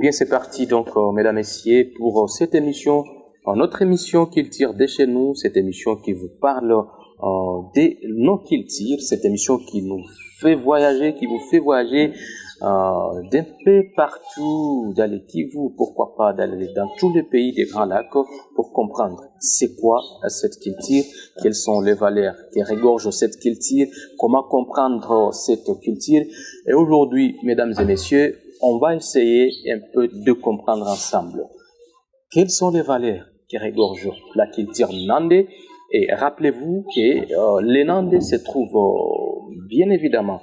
bien, c'est parti donc, mesdames, messieurs, pour cette émission, notre émission Kiltir de chez nous, cette émission qui vous parle des non-Kiltir, cette émission qui nous fait voyager, qui vous fait voyager d'un peu partout, d'aller Kivu, pourquoi pas d'aller dans tous les pays des Grands Lacs pour comprendre c'est quoi cette Kiltir, quelles sont les valeurs qui regorgent cette Kiltir, comment comprendre cette Kiltir. Et aujourd'hui, mesdames et messieurs, on va essayer un peu de comprendre ensemble quelles sont les valeurs qui regorgent la Kiltir Nandé. Et rappelez-vous que les Nandés se trouvent bien évidemment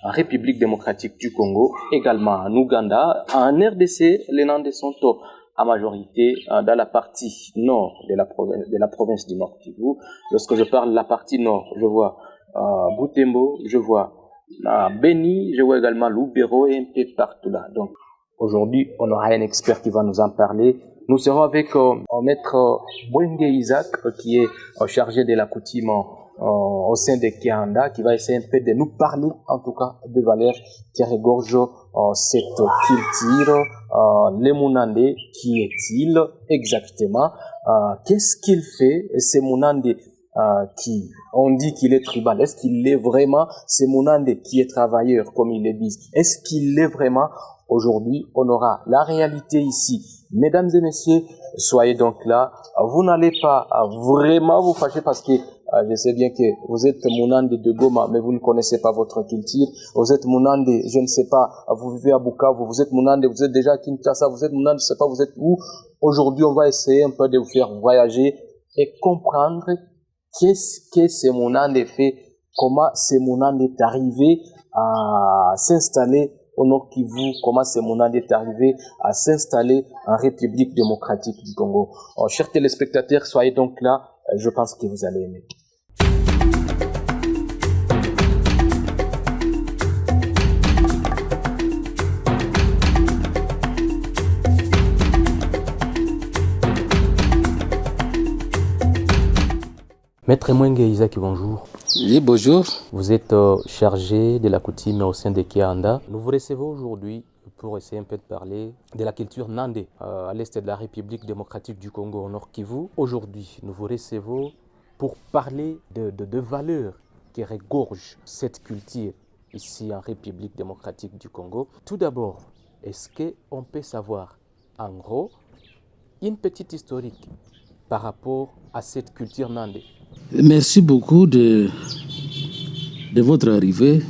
en République démocratique du Congo, également en Ouganda. En RDC, les Nandés sont en majorité dans la partie nord de la province du Nord Kivu. Lorsque je parle de la partie nord, je vois Butembo, je vois Beni, je vois également Lubero et un peu partout là. Donc aujourd'hui, on aura un expert qui va nous en parler. Nous serons avec maître Bwenge Isaac, qui est chargé de la coutume au sein de Kianda, qui va essayer un peu de nous parler, en tout cas, de valeurs qui regorgent cette culture. Le Munande, qui est-il exactement? Qu'est-ce qu'il fait, ce Munande qui, on dit qu'il est tribal? Est-ce qu'il est vraiment ce Munande qui est travailleur, comme ils le disent? Est-ce qu'il est vraiment? Aujourd'hui, on aura la réalité ici. Mesdames et messieurs, soyez donc là. Vous n'allez pas vraiment vous fâcher parce que je sais bien que vous êtes Munande de Goma, mais vous ne connaissez pas votre culture. Vous êtes Munande, je ne sais pas, vous vivez à Bukavu, vous êtes Munande, vous êtes déjà à Kinshasa, vous êtes Munande, je ne sais pas, vous êtes où. Aujourd'hui, on va essayer un peu de vous faire voyager et comprendre qu'est-ce que ce Munande fait, comment ce Munande est arrivé à s'installer au Nord Kivu, comment ce Munande est arrivé à s'installer en République démocratique du Congo. Chers téléspectateurs, soyez donc là, je pense que vous allez aimer. Maître Bwenge Isaac, bonjour. Oui, bonjour. Vous êtes chargé de la coutume au sein de Kianda. Nous vous recevons aujourd'hui pour essayer un peu de parler de la culture Nandé à l'est de la République démocratique du Congo, au Nord Kivu. Aujourd'hui, nous vous recevons pour parler de valeurs qui regorgent cette culture ici en République démocratique du Congo. Tout d'abord, est-ce qu'on peut savoir en gros une petite historique par rapport à cette culture Nandé? Merci beaucoup de votre arrivée.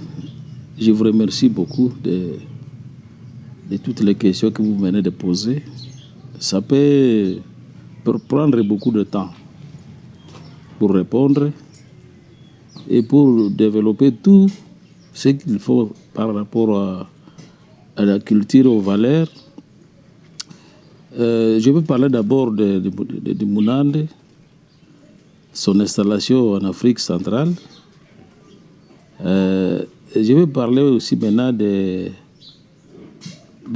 Je vous remercie beaucoup de toutes les questions que vous venez de poser. Ça peut prendre beaucoup de temps pour répondre et pour développer tout ce qu'il faut par rapport à la culture, aux valeurs. Je vais parler d'abord de Munande, son installation en Afrique centrale. Je vais parler aussi maintenant de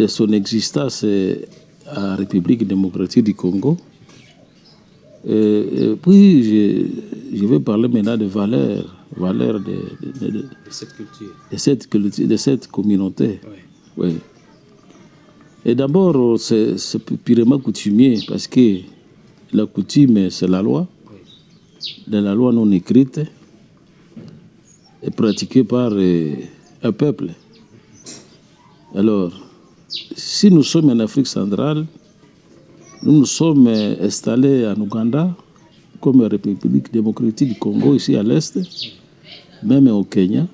son existence en République démocratique du Congo. Et puis, je vais parler maintenant de valeurs de cette culture, de cette communauté. Oui. Oui. Et d'abord, c'est purement coutumier parce que la coutume, c'est la loi. Dans la loi non écrite est pratiquée par un peuple. Alors, si nous sommes en Afrique centrale, nous nous sommes installés en Ouganda, comme République démocratique du Congo, ici à l'Est, même au Kenya,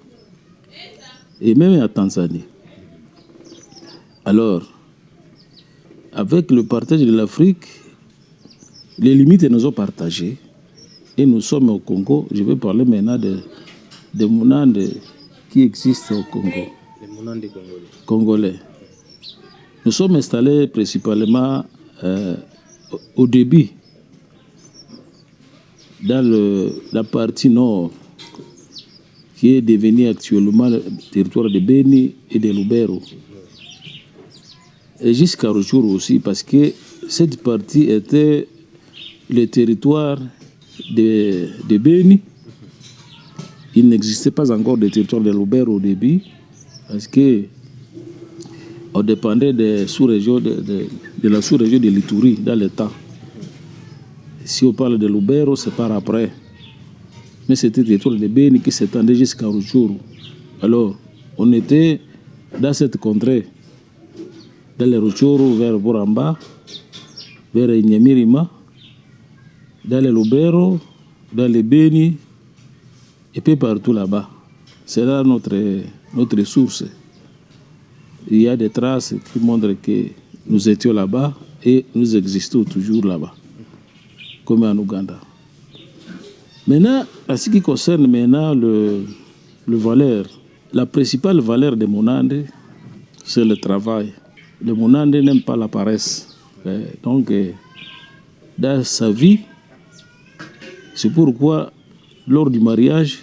et même en Tanzanie. Alors, avec le partage de l'Afrique, les limites nous ont partagées. Et nous sommes au Congo. Je vais parler maintenant des Munande qui existent au Congo. Les Munande congolais. Nous sommes installés principalement au début dans la partie nord qui est devenue actuellement le territoire de Beni et de Lubero. Et jusqu'à retour aussi parce que cette partie était le territoire de Beni. Il n'existait pas encore de territoire de Lubero au début parce que on dépendait des sous-régions de la sous-région de l'Ituri dans le temps. Si on parle de Lubero, c'est par après. Mais c'était des territoire de Beni qui s'étendait jusqu'à Rutshuru. Alors, on était dans cette contrée, dans le Rutshuru vers Buramba, vers Nyamirima, dans le Lubero, dans le Beni, et puis partout là-bas. C'est là notre source. Il y a des traces qui montrent que nous étions là-bas et nous existons toujours là-bas, comme en Ouganda. Maintenant, en ce qui concerne maintenant le valeur, la principale valeur de Monande, c'est le travail. Le Monande n'aime pas la paresse. Donc, dans sa vie, c'est pourquoi, lors du mariage,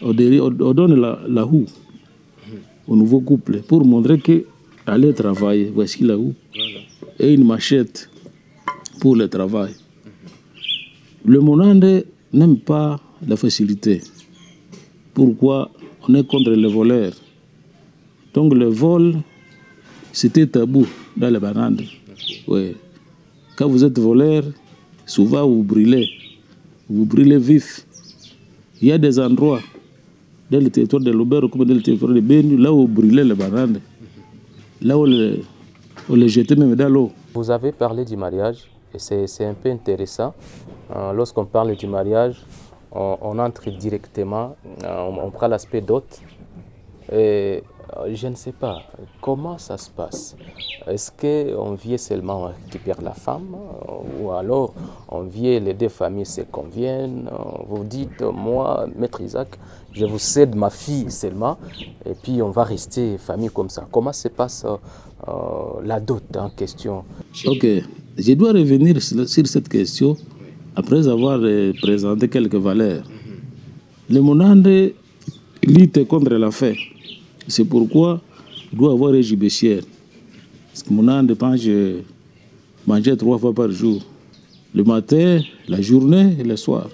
on donne la houe au nouveau couple pour montrer qu'aller travailler, voici la houe, et une machette pour le travail. Le Monande n'aime pas la facilité. Pourquoi? On est contre les voleurs. Donc le vol, c'était tabou dans les Banande. Oui. Quand vous êtes voleur, souvent vous brûlez vif. Il y a des endroits dans le territoire de Lubero comme dans le territoire de Beni, là où vous brûlez les bananes, là où on les jetait même dans l'eau. Vous avez parlé du mariage et c'est un peu intéressant. Lorsqu'on parle du mariage, on entre directement, on prend l'aspect dot. Et je ne sais pas, comment ça se passe? Est-ce qu'on vient seulement on récupère la femme ou alors on vient, les deux familles se conviennent? Vous dites, moi, Maître Isaac, je vous cède ma fille seulement et puis on va rester famille comme ça. Comment se passe la dot en question? Ok, je dois revenir sur cette question après avoir présenté quelques valeurs. Le Monande lutte contre la faim. C'est pourquoi il doit avoir un jubessière. Parce que Monande mangeait 3 fois par jour. Le matin, la journée et le soir.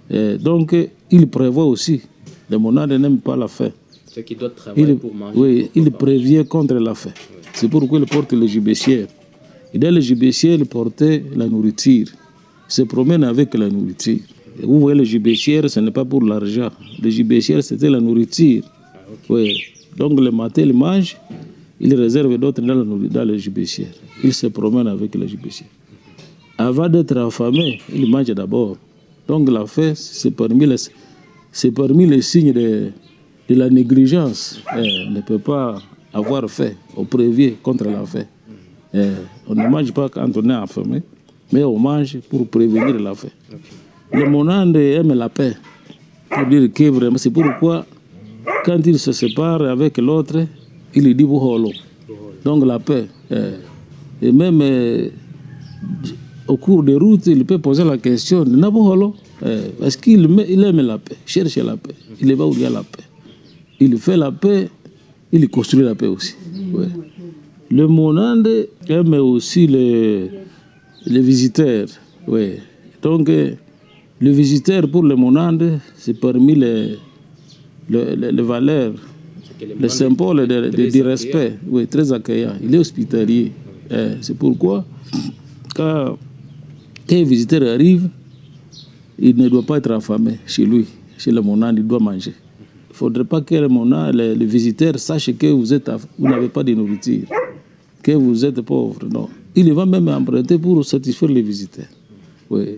Et donc, il prévoit aussi. Le Monande n'aime pas la faim. Ceux qui doivent travailler pour manger. Oui, il prévient contre la faim. C'est pourquoi il porte le jubessière. Et dans le jubessière, il portait la nourriture. Il se promène avec la nourriture. Et vous voyez, le jubessière, ce n'est pas pour l'argent. Le jubessière, c'était la nourriture. Oui. Donc le matin, il mange, il réserve d'autres dans le jubessière. Il se promène avec le jubessière. Avant d'être affamé, il mange d'abord. Donc la faim, c'est parmi les signes de la négligence. On ne peut pas avoir faim. On prévient contre la faim. On ne mange pas quand on est affamé, mais on mange pour prévenir la faim. Le Monande aime la paix. Pour dire que vraiment, c'est pourquoi quand il se sépare avec l'autre, il lui dit Buholo. Donc la paix. Et même au cours de route, il peut poser la question Nabuholo. Parce qu'il aime la paix, cherche la paix. Il va où il y a la paix. Il fait la paix, il construit la paix aussi. Ouais. Le Monande aime aussi les visiteurs. Ouais. Donc, le visiteur pour le Monande, c'est parmi les valeurs, les symboles du respect. Oui, très accueillant. Il est hospitalier. C'est pourquoi, quand un visiteur arrive, il ne doit pas être affamé chez lui. Chez le Monande, il doit manger. Il ne faudrait pas que le visiteur sache que vous n'avez pas de nourriture, que vous êtes pauvre. Non. Il va même emprunter pour satisfaire les visiteurs. Oui.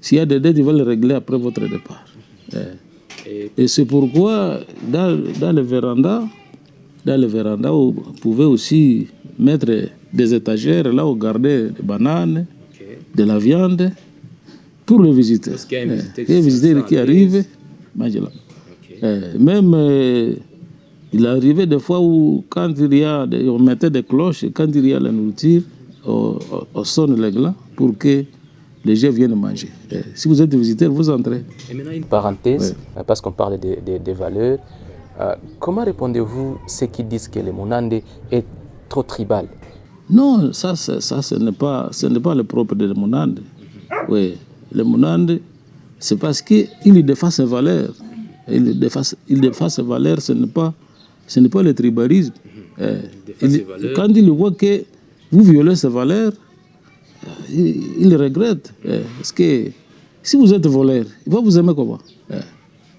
S'il y a des dettes, il va les régler après votre départ. Et c'est pourquoi, dans le véranda, vous pouvez aussi mettre des étagères, là où garder des bananes, de la viande, pour les visiteurs. Parce qu'il y a un visiteur qui arrive, mange là. Même, il arrivait des fois où, quand on mettait des cloches, quand il y a la nourriture, on sonne les glands pour que les gens viennent manger. Si vous êtes visiteur, vous entrez. Et maintenant, une parenthèse, parce qu'on parle des valeurs. Comment répondez-vous à ceux qui disent que le Monande est trop tribal? Non, ça ce n'est pas le propre de le Monande. Oui, le Monande, c'est parce qu'il défend ses valeurs. Il défend ses valeurs, ce n'est pas le tribalisme. Quand il voit que vous violez ces valeurs, il regrette. Parce que si vous êtes voleur, il va vous aimer comment?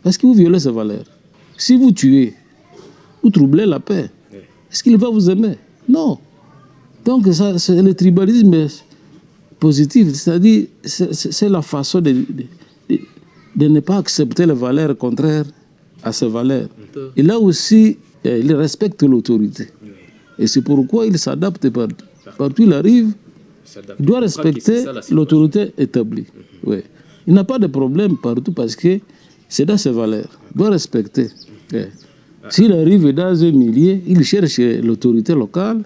Parce que vous violez ses valeurs. Si vous tuez, vous troublez la paix, est-ce qu'il va vous aimer? Non. Donc ça, c'est le tribalisme positif, c'est-à-dire c'est la façon de ne pas accepter les valeurs contraires à ses valeurs. Et là aussi, il respecte l'autorité. Et c'est pourquoi il s'adapte partout. Partout où il arrive, il doit respecter l'autorité établie. Oui. Il n'a pas de problème partout parce que c'est dans ses valeurs. Il doit respecter. S'il arrive dans un milieu, il cherche l'autorité locale,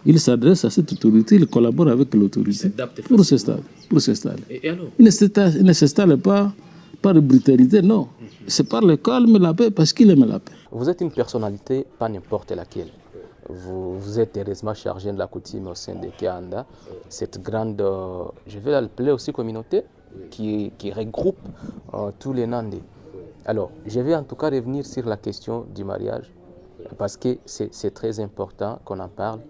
il s'adresse à cette autorité, il collabore avec l'autorité pour s'installer. Il ne s'installe pas par brutalité, non. C'est par le calme et la paix parce qu'il aime la paix. Vous êtes une personnalité, pas n'importe laquelle. Vous êtes heureusement chargé de la coutume au sein de Kianda, cette grande, je vais l'appeler aussi communauté, qui regroupe tous les Nandais. Alors, je vais en tout cas revenir sur la question du mariage, parce que c'est très important qu'on en parle.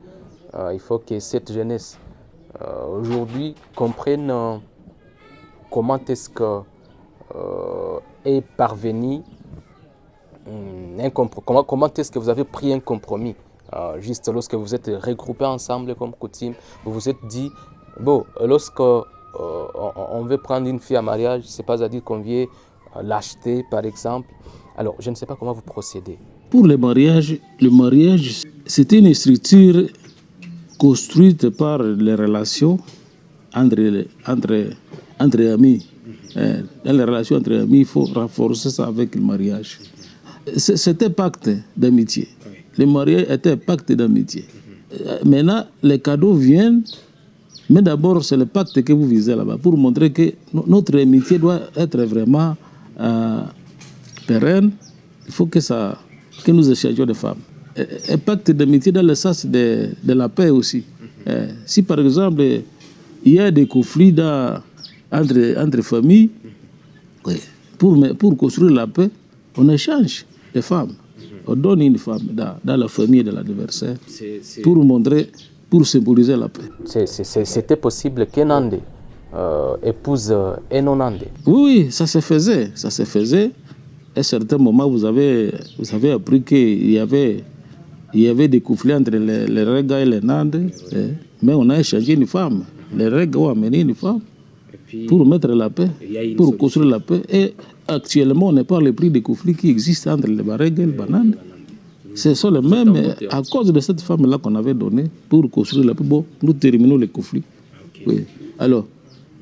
Il faut que cette jeunesse, aujourd'hui, comprenne comment est-ce que est parvenu, comment est-ce que vous avez pris un compromis. Juste lorsque vous êtes regroupés ensemble comme coutume, vous vous êtes dit, bon, lorsque on veut prendre une fille en mariage, c'est pas à dire qu'on vient l'acheter par exemple. Alors, je ne sais pas comment vous procédez. Pour le mariage, c'est une structure construite par les relations entre amis. Dans les relations entre amis, il faut renforcer ça avec le mariage. C'était un pacte d'amitié. Le mariage était un pacte d'amitié. Maintenant, les cadeaux viennent, mais d'abord, c'est le pacte que vous visez là-bas pour montrer que notre amitié doit être vraiment pérenne. Il faut que nous échangions de femmes. Un pacte d'amitié dans le sens de la paix aussi. Si par exemple, il y a des conflits entre familles, pour construire la paix, on échange des femmes. On donne une femme dans la famille de l'adversaire pour symboliser la paix. C'était possible qu'un Nandé épouse un non-Nandé? Oui, ça se faisait. À un certain moment, vous avez appris qu'il y avait des conflits entre les Rega et les Nandés, mais on a échangé une femme. Les Rega ont amené une femme pour mettre la paix, pour construire la paix. Et actuellement, on ne parle plus des conflits qui existent entre les Barègues et les Bananes. Ce sont les mêmes, à cause de cette femme-là qu'on avait donnée pour construire la paix. Bon, nous terminons les conflits. Oui. Alors,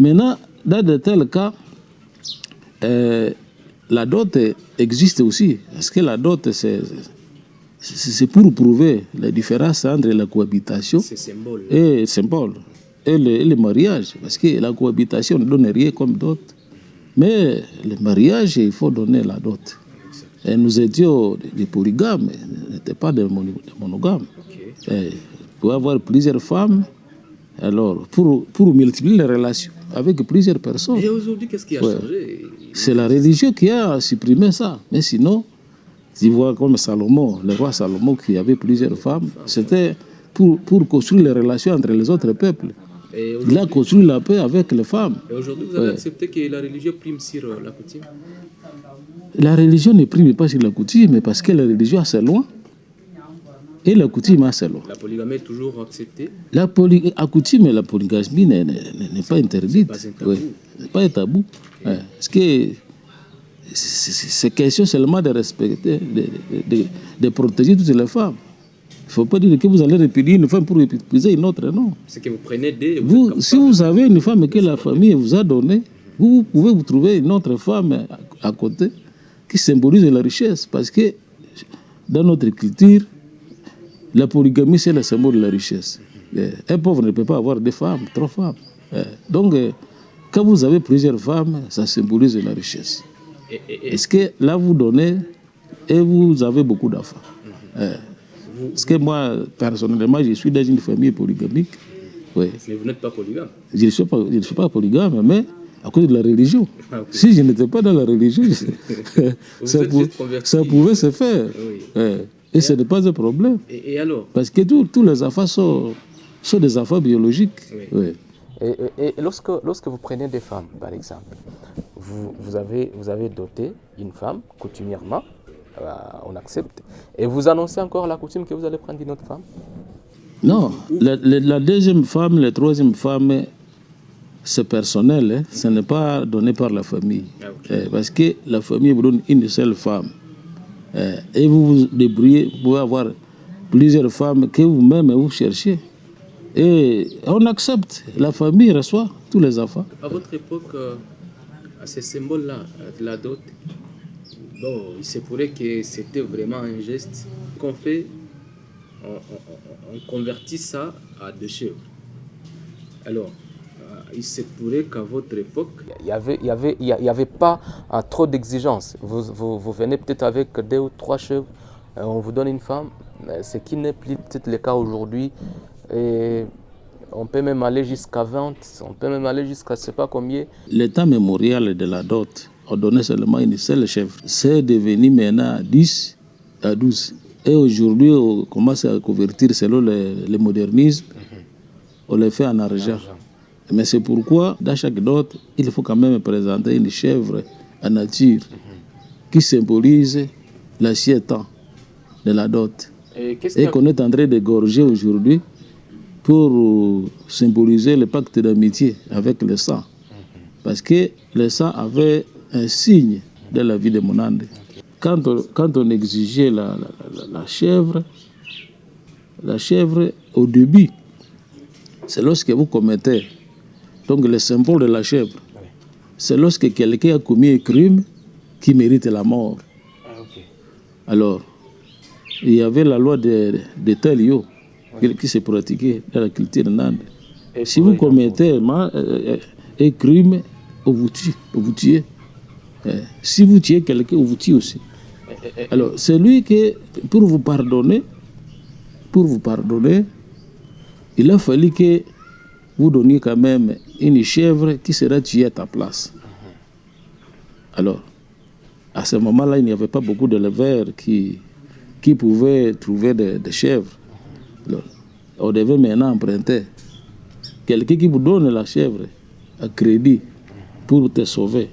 maintenant, dans de tels cas, la dot existe aussi. Parce que la dot, c'est pour prouver la différence entre la cohabitation et le mariage. Parce que la cohabitation ne donne rien comme dot. Mais le mariage, il faut donner la dot. Et nous étions des polygames, n'étaient pas des monogames. Il pouvait avoir plusieurs femmes, alors pour multiplier les relations avec plusieurs personnes. Et aujourd'hui, qu'est-ce qui a changé? C'est la religion qui a supprimé ça. Mais sinon, tu vois comme Salomon, le roi Salomon qui avait plusieurs femmes, c'était pour construire les relations entre les autres peuples. Il a construit la paix avec les femmes. Et aujourd'hui, vous avez accepté que la religion prime sur la coutume? La religion ne prime pas sur la coutume parce que la religion a ses lois et la coutume a ses lois. La polygamie est toujours acceptée? La coutume et la polygamie n'est pas interdite. C'est pas un tabou. Pas un tabou. Parce que c'est question seulement de respecter, de protéger toutes les femmes. Il ne faut pas dire que vous allez répudier une femme pour épouser une autre, non. C'est que vous prenez des... Si vous avez une femme que la famille vous a donnée, vous pouvez vous trouver une autre femme à côté qui symbolise la richesse. Parce que dans notre culture, la polygamie, c'est le symbole de la richesse. Un pauvre ne peut pas avoir deux femmes, trois femmes. Donc, quand vous avez plusieurs femmes, ça symbolise la richesse. Est-ce que là, vous donnez et vous avez beaucoup d'enfants? Parce que moi, personnellement, je suis dans une famille polygamique. Mais vous n'êtes pas polygame? Je ne suis pas polygame, mais à cause de la religion. Si je n'étais pas dans la religion, ça pouvait se faire. Et ce n'est pas un problème. Et alors? Parce que tous les enfants sont des enfants biologiques. Oui. Oui. Et lorsque vous prenez des femmes, par exemple, vous avez doté une femme, coutumièrement, on accepte, et vous annoncez encore la coutume que vous allez prendre une autre femme? Non, la deuxième femme, la troisième femme, c'est personnel, hein. Ce n'est pas donné par la famille. Okay. Parce que la famille vous donne une seule femme. Et vous vous débrouillez, vous pouvez avoir plusieurs femmes que vous-même vous cherchez. Et on accepte, la famille reçoit tous les enfants. À votre époque, à ce symbole-là, de la dot, bon, il se pourrait que c'était vraiment un geste qu'on fait, on convertit ça à des chèvres. Alors, il se pourrait qu'à votre époque, il y avait pas trop d'exigences. Vous venez peut-être avec 2 ou 3 chèvres, on vous donne une femme, ce qui n'est plus peut-être le cas aujourd'hui. Et on peut même aller jusqu'à 20, on peut même aller jusqu'à je ne sais pas combien. L'état mémorial de la dot, on donnait seulement une seule chèvre. C'est devenu maintenant 10 à 12. Et aujourd'hui, on commence à convertir selon le modernisme. On le fait en argent. Mais c'est pourquoi, dans chaque dot, il faut quand même présenter une chèvre en nature qui symbolise l'ancien temps de la dot. Et qu'on est en train d'égorger aujourd'hui pour symboliser le pacte d'amitié avec le sang. Parce que le sang avait un signe de la vie de Monande. Quand on exigeait la chèvre, au début, c'est lorsque vous commettez donc le symbole de la chèvre. C'est lorsque quelqu'un a commis un crime qui mérite la mort. Alors, il y avait la loi de Telio qui se pratiquait dans la culture nande. Si vous commettez un crime, vous tuez. Si vous tuez quelqu'un, vous tuez aussi. Alors, c'est lui que, pour vous pardonner, il a fallu que vous donniez quand même une chèvre qui sera tuée à ta place. Alors, à ce moment-là, il n'y avait pas beaucoup d'éleveurs qui pouvaient trouver des chèvres. Alors, on devait maintenant emprunter. Quelqu'un qui vous donne la chèvre à crédit pour te sauver.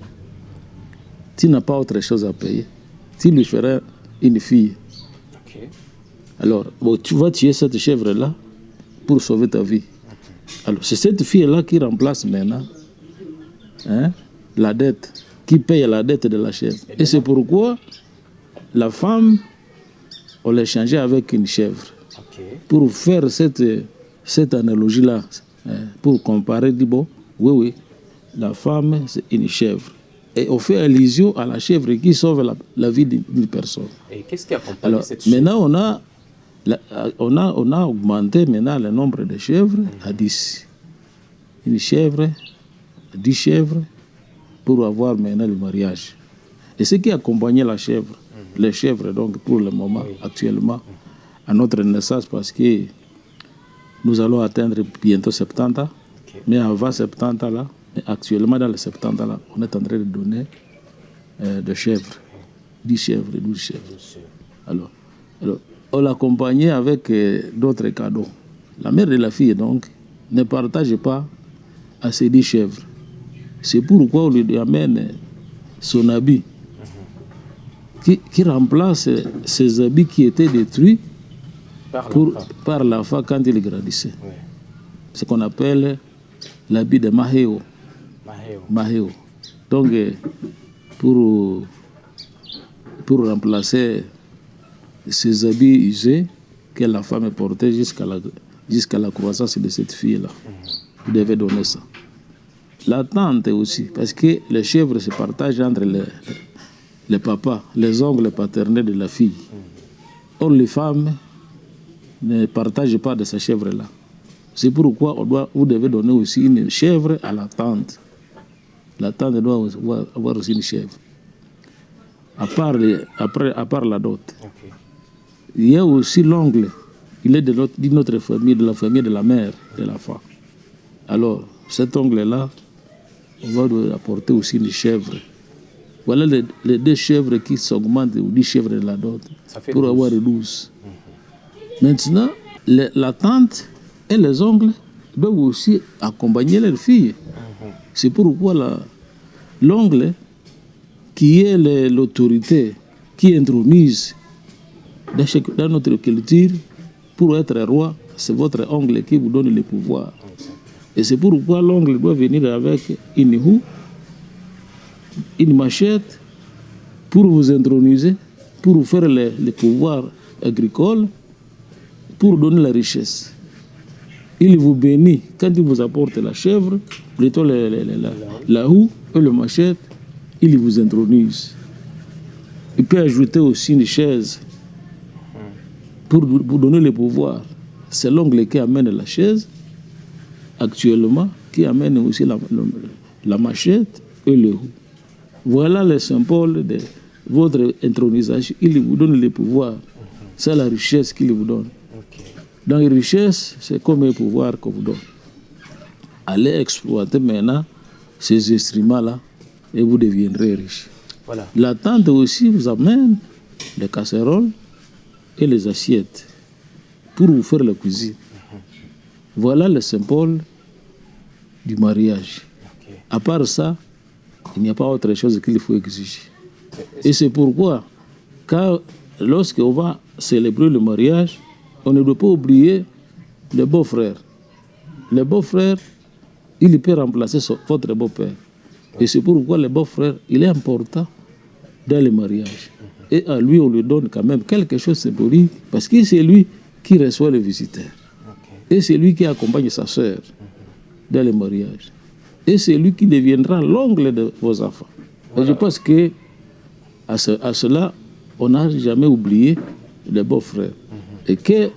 Tu n'as pas autre chose à payer. Tu lui feras une fille. Alors, bon, tu vas tuer cette chèvre-là pour sauver ta vie. Alors, c'est cette fille-là qui remplace maintenant la dette, qui paye la dette de la chèvre. Et c'est pourquoi la femme, on l'a changée avec une chèvre. Pour faire cette analogie-là, pour comparer, dit bon, oui, la femme, c'est une chèvre. Et on fait allusion à la chèvre qui sauve la vie d'une personne. Et qu'est-ce qui accompagne cette chèvre? Maintenant, on a augmenté maintenant le nombre de chèvres à 10. Une chèvre, 10 chèvres, pour avoir maintenant le mariage. Et ce qui accompagnait la chèvre, les chèvres, donc, pour le moment, actuellement, à notre naissance, parce que nous allons atteindre bientôt 70 ans, mais avant 70 ans, là, actuellement dans les 70 ans, là, on est en train de donner des chèvres, 10 chèvres, 12 chèvres. Alors, on l'accompagnait avec d'autres cadeaux. La mère de la fille, donc, ne partage pas à ces 10 chèvres. C'est pourquoi on lui amène son habit, qui remplace ces habits qui étaient détruits par l'enfant quand il grandissait. Ce qu'on appelle l'habit de Maheo. Donc, pour remplacer ces habits usés que la femme portait jusqu'à la croissance de cette fille-là, vous devez donner ça. La tante aussi, parce que les chèvres se partagent entre les papas, les oncles paternels de la fille. Or, les femmes ne partagent pas de ces chèvres-là. C'est pourquoi vous devez donner aussi une chèvre à la tante. La tante doit avoir aussi une chèvre. À part la dot. Il y a aussi l'ongle. Il est d'une autre famille, de la famille de la mère de la femme. Alors, cet ongle-là, on va lui apporter aussi une chèvre. Voilà les 2 chèvres qui s'augmentent, ou 10 chèvres de la dot. pour avoir 12. Maintenant, la tante et les oncles doivent aussi accompagner leurs filles. C'est pourquoi l'oncle, qui est l'autorité, qui intronise dans notre culture, pour être roi, c'est votre oncle qui vous donne le pouvoir. Et c'est pourquoi l'oncle doit venir avec une houe, une machette, pour vous introniser, pour vous faire le pouvoir agricole, pour donner la richesse. Il vous bénit quand il vous apporte la chèvre, plutôt la houe et le machette, il vous intronise. Il peut ajouter aussi une chaise pour vous donner le pouvoir. C'est l'oncle qui amène la chaise, actuellement, qui amène aussi la machette et le houe. Voilà le symbole de votre intronisation. Il vous donne le pouvoir. C'est la richesse qu'il vous donne. Dans la richesse, c'est comme un pouvoir qu'on vous donne. Allez exploiter maintenant ces instruments-là et vous deviendrez riche. Voilà. La tante aussi vous amène les casseroles et les assiettes pour vous faire la cuisine. Voilà le symbole du mariage. À part ça, il n'y a pas autre chose qu'il faut exiger. Et c'est pourquoi, lorsqu'on va célébrer le mariage, on ne doit pas oublier le beau-frère. Le beau-frère, il peut remplacer votre beau-père. Et c'est pourquoi le beau-frère, il est important dans le mariage. Et à lui, on lui donne quand même quelque chose de symbolique, parce que c'est lui qui reçoit les visiteurs. Et c'est lui qui accompagne sa sœur dans le mariage. Et c'est lui qui deviendra l'oncle de vos enfants. Voilà. Et je pense que à cela, on n'a jamais oublié le beau-frère. Et que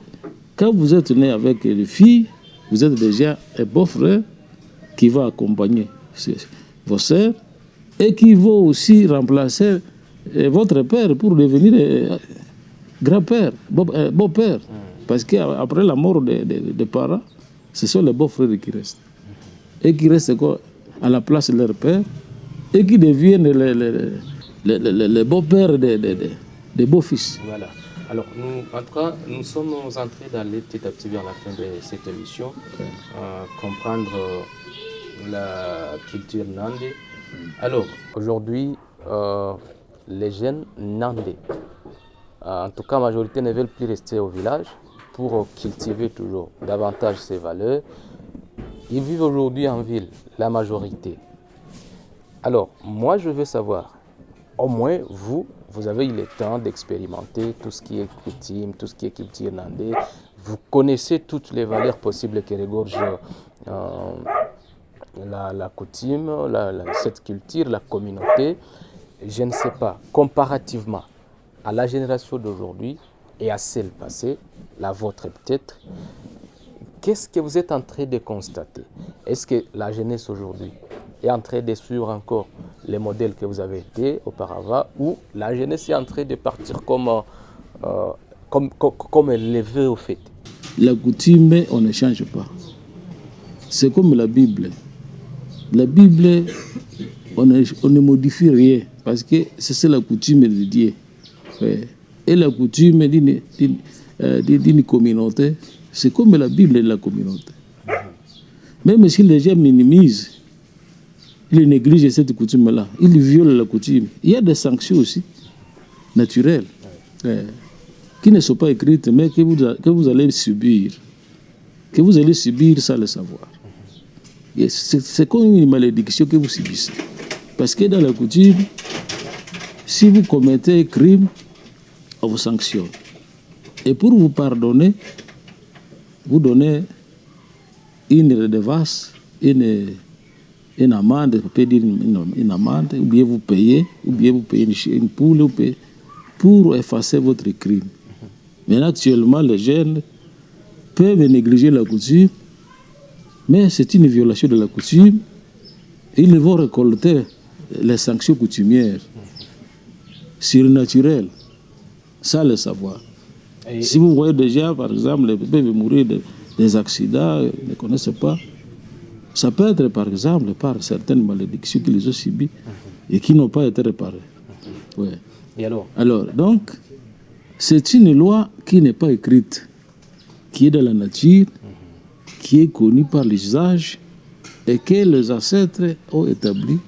quand vous êtes né avec les filles, vous êtes déjà un beau-frère qui va accompagner vos sœurs et qui va aussi remplacer votre père pour devenir grand-père, beau-père. Parce qu'après la mort des parents, ce sont les beaux-frères qui restent. Et qui restent à la place de leur père et qui deviennent les beaux-pères des beaux-fils. Voilà. Alors, en tout cas, nous sommes entrés d'aller petit à petit vers la fin de cette émission, comprendre la culture nandé. Alors, aujourd'hui, les jeunes nandés, en tout cas, la majorité ne veulent plus rester au village pour cultiver toujours davantage ces valeurs. Ils vivent aujourd'hui en ville, la majorité. Alors, moi, je veux savoir, au moins, vous avez eu le temps d'expérimenter tout ce qui est coutume, tout ce qui est culture nandé. Vous connaissez toutes les valeurs possibles qui regorgent la coutume, cette culture, la communauté. Je ne sais pas, comparativement à la génération d'aujourd'hui et à celle passée, la vôtre peut-être, qu'est-ce que vous êtes en train de constater? Est-ce que la jeunesse aujourd'hui est en train de suivre encore les modèles que vous avez été auparavant, ou la jeunesse est en train de partir comme elle le veut au fait? La coutume, on ne change pas. C'est comme la Bible. La Bible, on ne modifie rien, parce que c'est la coutume de Dieu. Et la coutume d'une communauté, c'est comme la Bible et la communauté. Même si les gens minimisent, ils négligent cette coutume-là, ils violent la coutume. Il y a des sanctions aussi, naturelles, qui ne sont pas écrites, mais que vous allez subir. Que vous allez subir sans le savoir. C'est comme une malédiction que vous subissez. Parce que dans la coutume, si vous commettez un crime, on vous sanctionne. Et pour vous pardonner, vous donnez une redevance, une amende, vous pouvez dire une amende, ou bien vous payez une poule pour effacer votre crime. Mais actuellement, les jeunes peuvent négliger la coutume, mais c'est une violation de la coutume. Ils vont récolter les sanctions coutumières, surnaturelles, sans le savoir. Et si vous voyez déjà, par exemple, les bébés mourir des accidents, ils ne connaissent pas, ça peut être, par exemple, par certaines malédictions qu'ils ont subies et qui n'ont pas été réparées. Ouais. Et alors, donc, C'est une loi qui n'est pas écrite, qui est dans la nature, qui est connue par l'usage et que les ancêtres ont établi,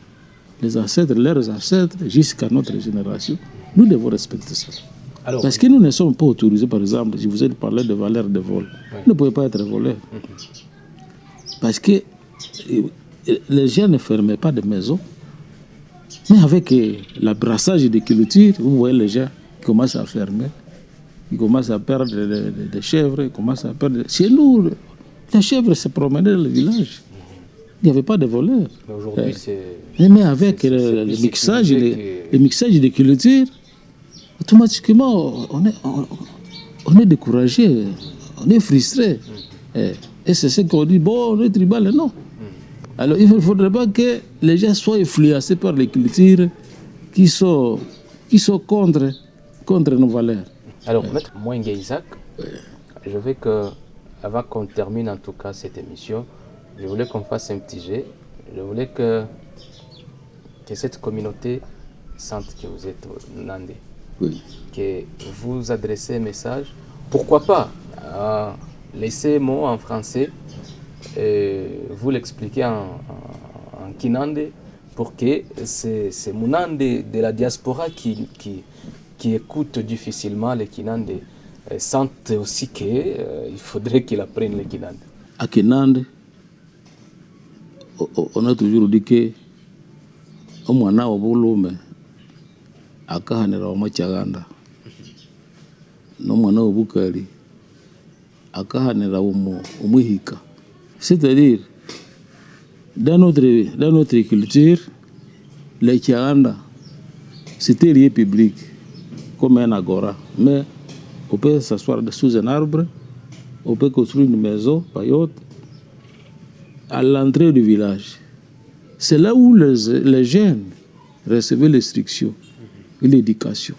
leurs ancêtres, jusqu'à notre génération. Nous devons respecter ça. Alors, parce que nous ne sommes pas autorisés, par exemple, si vous avez parlé de valeur de vol, vous ne pouvez pas être voleur. Parce que les gens ne fermaient pas de maison. Mais avec le brassage des cultures, vous voyez les gens qui commencent à fermer, ils commencent à perdre des chèvres, ils commencent à perdre... Chez nous, les chèvres se promenaient dans le village. Il n'y avait pas de voleurs. Mais aujourd'hui, c'est... Mais avec le mixage des cultures, automatiquement, on est découragé, on est frustré. Et c'est ce qu'on dit, bon, on est tribal, non. Alors, il ne faudrait pas que les gens soient influencés par les cultures qui sont contre nos valeurs. Alors, Maître Mwengue Isaac, je veux que, avant qu'on termine en tout cas cette émission, je voulais qu'on fasse un petit jet. Je voulais que cette communauté sente que vous êtes Nandé. Oui. Que vous adressez un message. Pourquoi pas laisser un mot en français et vous l'expliquer en Kinande pour que ces Mounandé de la diaspora qui écoutent difficilement les Kinande sentent aussi qu'il faudrait qu'ils apprennent les Kinande. À Kinande, on a toujours dit que omwana w'obulume akahanira omachaganda n'omwana w'obukali akahanira omwihika. C'est-à-dire, dans notre culture, les Tchaganda, c'était lié public, comme un agora. Mais on peut s'asseoir sous un arbre, on peut construire une maison, paillote, à l'entrée du village. C'est là où les jeunes recevaient l'instruction et l'éducation.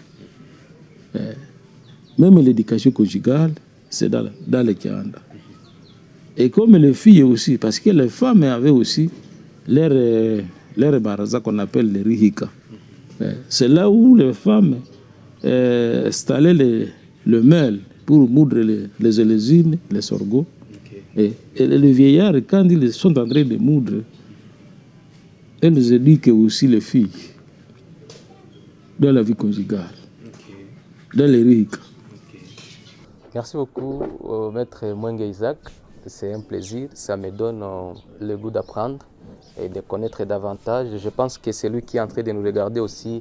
Même l'éducation conjugale, c'est dans les Tchaganda. Et comme les filles aussi, parce que les femmes avaient aussi leur baraza qu'on appelle les rihika. C'est là où les femmes installaient le meul pour moudre les élésines, les sorgho. Okay. Et les vieillards, quand ils sont en train de moudre, elles éduquent aussi les filles dans la vie conjugale, dans les rihika. Merci beaucoup, Maître Mwengue Isaac. C'est un plaisir, ça me donne le goût d'apprendre et de connaître davantage. Je pense que c'est lui qui est en train de nous regarder aussi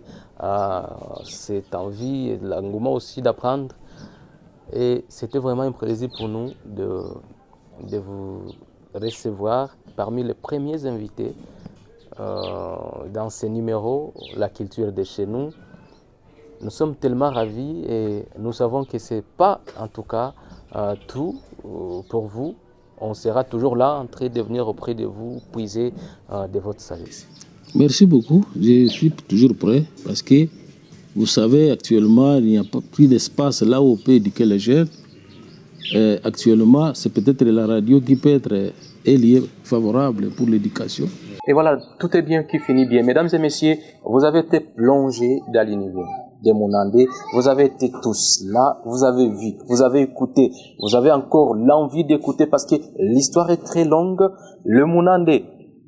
cette envie et l'engouement aussi d'apprendre. Et c'était vraiment un plaisir pour nous de vous recevoir parmi les premiers invités dans ce numéro, La culture de chez nous. Nous sommes tellement ravis et nous savons que ce n'est pas en tout cas tout pour vous. On sera toujours là en train de venir auprès de vous, puiser de votre sagesse. Merci beaucoup. Je suis toujours prêt parce que vous savez, actuellement, il n'y a pas plus d'espace là où on peut éduquer les jeunes. Actuellement, c'est peut-être la radio qui peut être liée favorable pour l'éducation. Et voilà, tout est bien qui finit bien. Mesdames et messieurs, vous avez été plongés dans l'univers de Mounandé. Vous avez été tous là, vous avez vu, vous avez écouté, vous avez encore l'envie d'écouter parce que l'histoire est très longue. Le Mounandé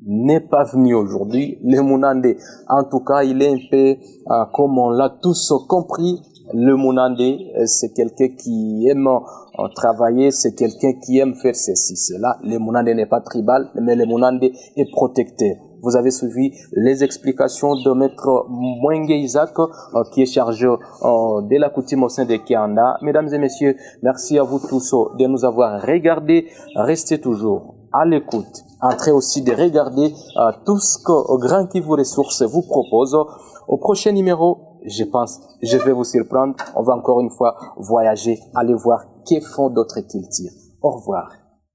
n'est pas venu aujourd'hui. Le Mounandé, en tout cas, il est un peu, comme on l'a tous compris, le Mounandé, c'est quelqu'un qui aime travailler, c'est quelqu'un qui aime faire ceci, cela. Le Mounandé n'est pas tribal, mais le Mounandé est protecteur. Vous avez suivi les explications de Maître Mwengue Isaac, qui est chargé de la coutume au sein de Kianda. Mesdames et messieurs, merci à vous tous de nous avoir regardés. Restez toujours à l'écoute. Entrez aussi de regarder tout ce que Grand Kivu Ressources vous propose. Au prochain numéro, je pense, je vais vous surprendre. On va encore une fois voyager, aller voir que font d'autres cultures. Au revoir.